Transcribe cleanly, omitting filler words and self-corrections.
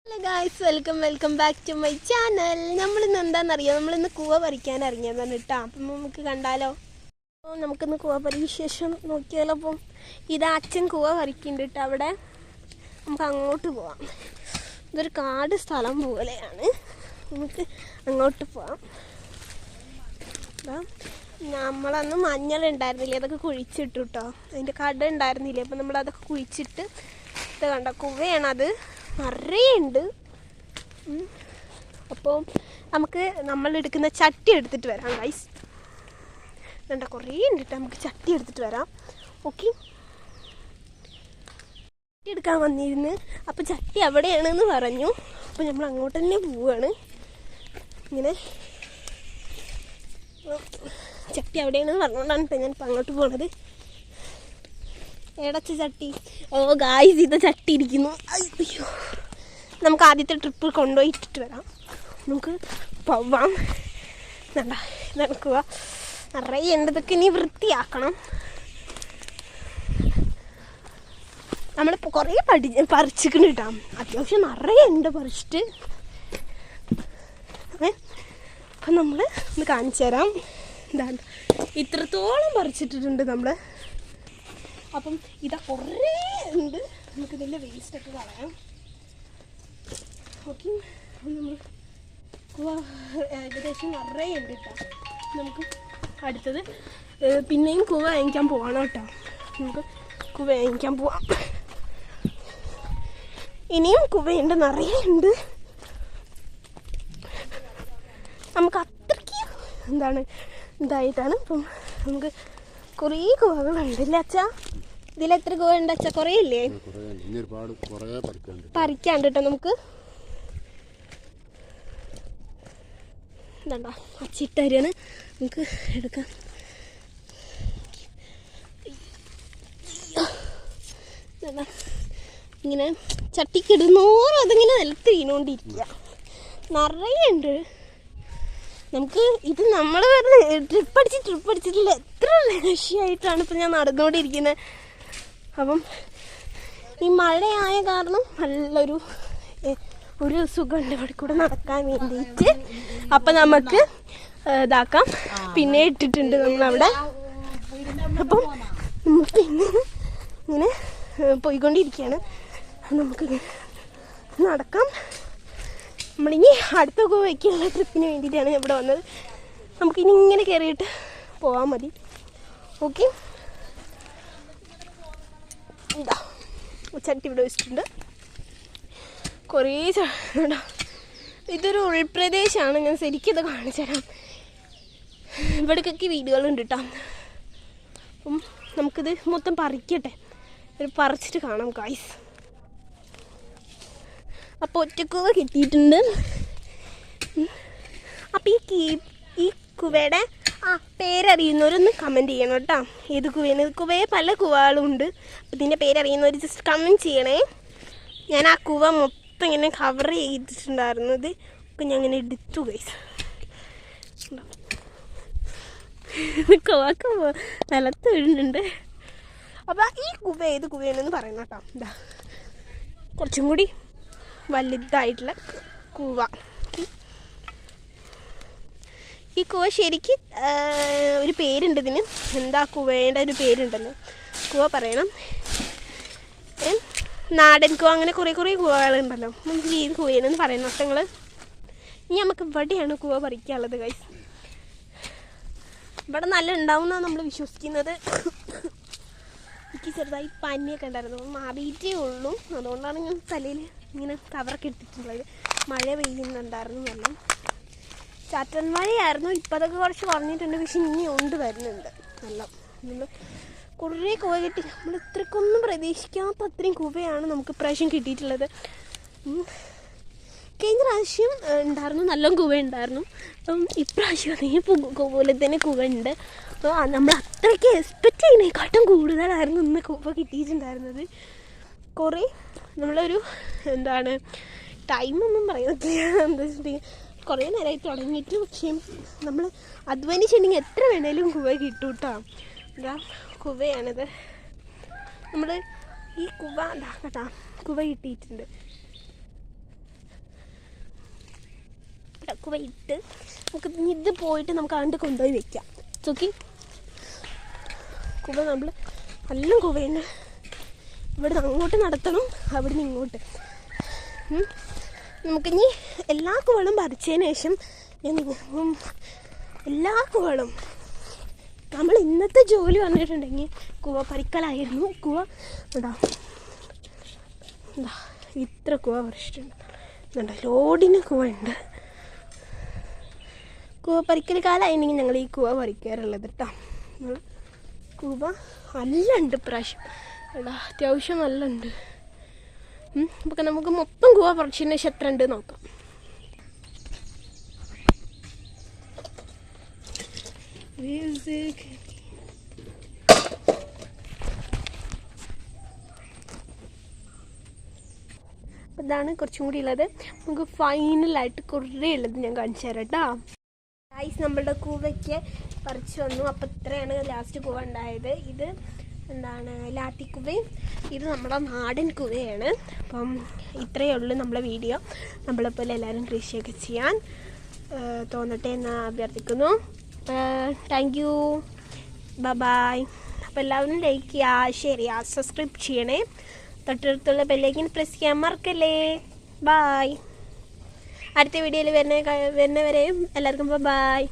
Hello guys, welcome back to my channel. നമ്മളിന്ന് എന്താണെന്നറിയാം, നമ്മളിന്ന് കൂവ പറിക്കാൻ ഇറങ്ങിയതാണ് കേട്ടോ. അപ്പം നമുക്ക് കണ്ടാലോ. അപ്പോൾ നമുക്കിന്ന് കൂവ വിശേഷം നോക്കിയാലോ. അപ്പം ഇത് അച്ഛൻ കൂവ പറിക്കുന്നുണ്ട് കേട്ടോ. അവിടെ നമുക്ക് അങ്ങോട്ട് പോവാം. ഇതൊരു കാട് സ്ഥലം പോലെയാണ്, നമുക്ക് അങ്ങോട്ട് പോവാം. നമ്മളന്ന് മഞ്ഞളുണ്ടായിരുന്നില്ലേ, അതൊക്കെ കുഴിച്ചിട്ടു കേട്ടോ. അതിൻ്റെ കട ഉണ്ടായിരുന്നില്ലേ, അപ്പം നമ്മളതൊക്കെ കുഴിച്ചിട്ട് ഇത് കണ്ട കൂവയാണത്, നിറയുണ്ട്. അപ്പോൾ നമുക്ക് നമ്മളെടുക്കുന്ന ചട്ടി എടുത്തിട്ട് വരാം ഗൈസ്. വേണ്ട, കുറേ ഉണ്ട്, നമുക്ക് ചട്ടി എടുത്തിട്ട് വരാം. ഓക്കെ, ചട്ടി എടുക്കാൻ വന്നിരുന്നു. അപ്പോൾ ചട്ടി എവിടെയാണെന്ന് പറഞ്ഞു. അപ്പോൾ നമ്മൾ അങ്ങോട്ട് തന്നെ പോവുകയാണ്. ഇങ്ങനെ ചട്ടി എവിടെയാണെന്ന് പറഞ്ഞുകൊണ്ടാണ് ഇപ്പം ഞാനിപ്പോൾ അങ്ങോട്ട് പോണത്. എടച്ച ചട്ടി. ഓ ഗായ്സ്, ഇത് ചട്ടി ഇരിക്കുന്നു. അയ്യോ, നമുക്ക് ആദ്യത്തെ ട്രിപ്പ് കൊണ്ടുപോയിട്ടിട്ട് വരാം. നമുക്ക് പോവാം. നടക്കുക, നിറയെ ഉണ്ടതൊക്കെ ഇനി വൃത്തിയാക്കണം. നമ്മൾ കുറേ പറിച്ചിട്ടുണ്ട് കേട്ടോ. അത്യാവശ്യം നിറയെ ഉണ്ട് പറിച്ചിട്ട്. അപ്പം നമ്മൾ ഒന്ന് കാണിച്ചു തരാം. എന്താണ്, ഇത്രത്തോളം പറിച്ചിട്ടിട്ടുണ്ട് നമ്മൾ. അപ്പം ഇതാ കുറേ ഉണ്ട്, നമുക്കിതിൻ്റെ വേസ്റ്റൊക്കെ കളയാം. ഓക്കെ, നമ്മൾ ഏകദേശം നിറയെ ഉണ്ട് കേട്ടോ. നമുക്ക് അടുത്തത് പിന്നെയും കൂവ വാങ്ങിക്കാൻ പോകണം കേട്ടോ. നമുക്ക് കൂവ വാങ്ങിക്കാൻ പോവാം. ഇനിയും കൂവയുണ്ട്, നിറയെ ഉണ്ട്. നമുക്ക് അത്രയ്ക്ക് എന്താണ് ഇതായിട്ടാണ്. അപ്പം നമുക്ക് കുറേ കൂവകളുണ്ടല്ലേ അച്ഛാ. ഇതിലെത്ര കൂവ ഉണ്ട് അച്ഛാ? കുറേ ഇല്ലേ? പറിക്കാണ്ട് കേട്ടോ. നമുക്ക് ഇതാ അച്ചിട്ടരിയാണ്, നമുക്ക് എടുക്കാം. ഇങ്ങനെ ചട്ടിക്കിടുന്നോറും അതിങ്ങനെ നിലത്ത് വീണുകൊണ്ടിരിക്കുക. നിറയെ ഉണ്ട്. നമുക്ക് ഇത് നമ്മൾ ട്രിപ്പ് അടിച്ചിട്ടില്ല. എത്ര ലക്ഷ്യമായിട്ടാണ് ഇപ്പം ഞാൻ നടന്നുകൊണ്ടിരിക്കുന്നത്. അപ്പം ഈ മഴയായ കാരണം നല്ലൊരു സുഖമുണ്ട് ഇവിടെ കൂടെ നടക്കാൻ വേണ്ടിയിട്ട്. അപ്പം നമുക്ക് ഇതാക്കാം. പിന്നെ ഇട്ടിട്ടുണ്ട് നമ്മളവിടെ. അപ്പം പിന്നെ ഇങ്ങനെ പോയിക്കൊണ്ടിരിക്കുകയാണ്. നമുക്ക് നടക്കാം. നമ്മളിനി അടുത്ത ഗോവയ്ക്കുള്ള ട്രിപ്പിന് വേണ്ടിയിട്ടാണ് ഇവിടെ വന്നത്. നമുക്കിനി ഇങ്ങനെ കയറിയിട്ട് പോകാൻ മതി. ഓക്കെ, ഇതാ ചട്ടി ഇവിടെ വെച്ചിട്ടുണ്ട്. കുറേ ഇതൊരു ഉൾപ്രദേശമാണ്. ഞാൻ ശരിക്കും ഇത് കാണിച്ചു തരാം. ഇവിടേക്കൊക്കെ വീടുകളുണ്ട് കേട്ടോ. അപ്പം നമുക്കിത് മൊത്തം പറിക്കട്ടെ, പറിച്ചിട്ട് കാണാം ഗായ്സ്. അപ്പോൾ ഒറ്റക്കൂവ കിട്ടിയിട്ടുണ്ട്. അപ്പം ഈ കുവയുടെ പേരറിയുന്നവരൊന്ന് കമൻറ്റ് ചെയ്യണം കേട്ടോ. ഏത് കുവയാണ്? കുവയെ പല കുവകളും ഉണ്ട്. അപ്പം ഇതിൻ്റെ പേരറിയുന്നവർ ജസ്റ്റ് കമൻറ്റ് ചെയ്യണേ. ഞാൻ ആ കുവ മൊത്തം ഇങ്ങനെ കവർ ചെയ്തിട്ടുണ്ടായിരുന്നു. ഇത് ഒക്കെ ഞാൻ ഇങ്ങനെ എടുത്തു ഗൈസ്. കുവക്ക് നിലത്ത് വീഴുന്നുണ്ട്. അപ്പം ഈ കുവ ഏത് കുവയാണെന്ന് പറയണം കേട്ടോ. ഇതാ കുറച്ചും കൂടി വലുതായിട്ടുള്ള കൂവ. ഈ കൂവ ശരിക്ക് ഒരു പേരുണ്ട് ഇതിന്. എന്താ കൂവേണ്ട ഒരു പേരുണ്ടല്ലോ, കൂവ പറയണം. നാടൻ കൂവ, അങ്ങനെ കുറേ കൂവകളുണ്ടല്ലോ. നമുക്ക് ഏത് കൂവയാണെന്ന് പറയണം നിങ്ങൾ. ഇനി നമുക്ക് ഇവിടെയാണ് കൂവ പറിക്കാനുള്ളത് ഗൈസ്. ഇവിടെ നല്ല ഉണ്ടാവും എന്നാണ് നമ്മൾ വിശ്വസിക്കുന്നത്. എനിക്ക് ചെറുതായി പനിയൊക്കെ ഉണ്ടായിരുന്നു, മാറിയിട്ടേ ഉള്ളൂ. അതുകൊണ്ടാണ് ഞാൻ തലയിൽ ഇങ്ങനെ കവറൊക്കെ ഇട്ടിട്ടുള്ളത്. മഴ പെയ്യുന്നുണ്ടായിരുന്നു, നല്ല ചാറ്റൽ മഴയായിരുന്നു. ഇപ്പം അതൊക്കെ കുറച്ച് കുറഞ്ഞിട്ടുണ്ട്, പക്ഷെ ഇനി ഉണ്ട് വരുന്നുണ്ട് നല്ല. നമ്മൾ കുറേ കൂവ കിട്ടി. നമ്മൾ ഇത്രയ്ക്കൊന്നും പ്രതീക്ഷിക്കാത്ത അത്രയും കൂവയാണ് നമുക്ക് ഇപ്രാവശ്യം കിട്ടിയിട്ടുള്ളത്. കഴിഞ്ഞ പ്രാവശ്യം ഉണ്ടായിരുന്നു, നല്ല കൂവ ഉണ്ടായിരുന്നു. അപ്പം ഇപ്രാവശ്യം അതേപോലെ തന്നെ കൂവ ഉണ്ട്. അപ്പോൾ നമ്മൾ അത്രയ്ക്ക് എക്സ്പെക്റ്റ് ചെയ്യുന്നതിനെക്കാട്ടും കൂടുതലായിരുന്നു ഇന്ന് കൂവ കിട്ടിയിട്ടുണ്ടായിരുന്നത്. കുറേ നമ്മളൊരു എന്താണ് ടൈമൊന്നും പറയുന്നില്ല, എന്താ വെച്ചിട്ടുണ്ടെങ്കിൽ കുറേ നേരമായി തുടങ്ങിയിട്ട്. പക്ഷേ നമ്മൾ അധ്വാനിച്ചിട്ടുണ്ടെങ്കിൽ എത്ര വേണേലും കൂവ കിട്ടും കേട്ടോ. ഇതാ കുവയാണിത്. നമ്മൾ ഈ കുവ കേട്ടോ, കുവ കിട്ടിയിട്ടുണ്ട്. കൂവ ഇട്ട് നമുക്ക് ഇത് പോയിട്ട് നമുക്ക് അങ്ങോട്ട് കൊണ്ടുപോയി വെക്കാം. ഓക്കെ, കൂവ നമ്മൾ നല്ല കൂവയുണ്ട്. ഇവിടുന്ന് അങ്ങോട്ട് നടത്തണം, അവിടുന്ന് ഇങ്ങോട്ട്. നമുക്കിനി എല്ലാ കൂവകളും പറിച്ചതിന് ശേഷം എല്ലാ കൂവകളും നമ്മൾ ഇന്നത്തെ ജോലി വന്നിട്ടുണ്ടെങ്കിൽ കൂവ പറിക്കലായിരുന്നു. കൂവ എന്താ ഇത്ര കൂവ പറിച്ചിട്ടുണ്ട്. ലോഡിന് കൂവ ഉണ്ട്. കൂവ പറിക്കൽ കാലമായിരുന്നെങ്കിൽ ഞങ്ങൾ ഈ കൂവ പറിക്കാറുള്ളത് കേട്ടോ. കൂവ നല്ല ഉണ്ട് ഇപ്രാവശ്യം എടാ, അത്യാവശ്യം നല്ല ഉണ്ട്. അപ്പം നമുക്ക് മൊത്തം കൂവ പറിച്ചതിന് ശേഷം എത്ര ഉണ്ട് നോക്കാം. അപ്പം ഇതാണ് കുറച്ചും കൂടി ഉള്ളത്. നമുക്ക് ഫൈനലായിട്ട് കുറേ ഉള്ളത് ഞാൻ കാണിച്ചു തരാം കേട്ടോ. ഗൈസ്, നമ്മളുടെ കൂവയ്ക്ക് പറിച്ചു വന്നു. അപ്പം ഇത്രയാണ് ലാസ്റ്റ് കൂവ ഉണ്ടായത്. ഇത് എന്താണ് ലാത്തിക്കുവയും ഇത് നമ്മുടെ നാടൻ കുവയാണ്. അപ്പം ഇത്രയേ ഉള്ളൂ നമ്മളെ വീഡിയോ. നമ്മളെപ്പോലെ എല്ലാവരും കൃഷിയൊക്കെ ചെയ്യാൻ തോന്നട്ടെ എന്ന് അഭ്യർത്ഥിക്കുന്നു. Thank you, bye. അപ്പോൾ എല്ലാവരും ലൈക്ക് ചെയ്യുക, ഷെയർ ചെയ്യുക, സബ്സ്ക്രൈബ് ചെയ്യണേ. തൊട്ടടുത്തുള്ള ബെല്ലൈക്കൻ പ്രസ് ചെയ്യാൻ മറക്കല്ലേ. ബായ്. അടുത്ത വീഡിയോയിൽ വരുന്നവരെയും എല്ലാവർക്കും ബൈ.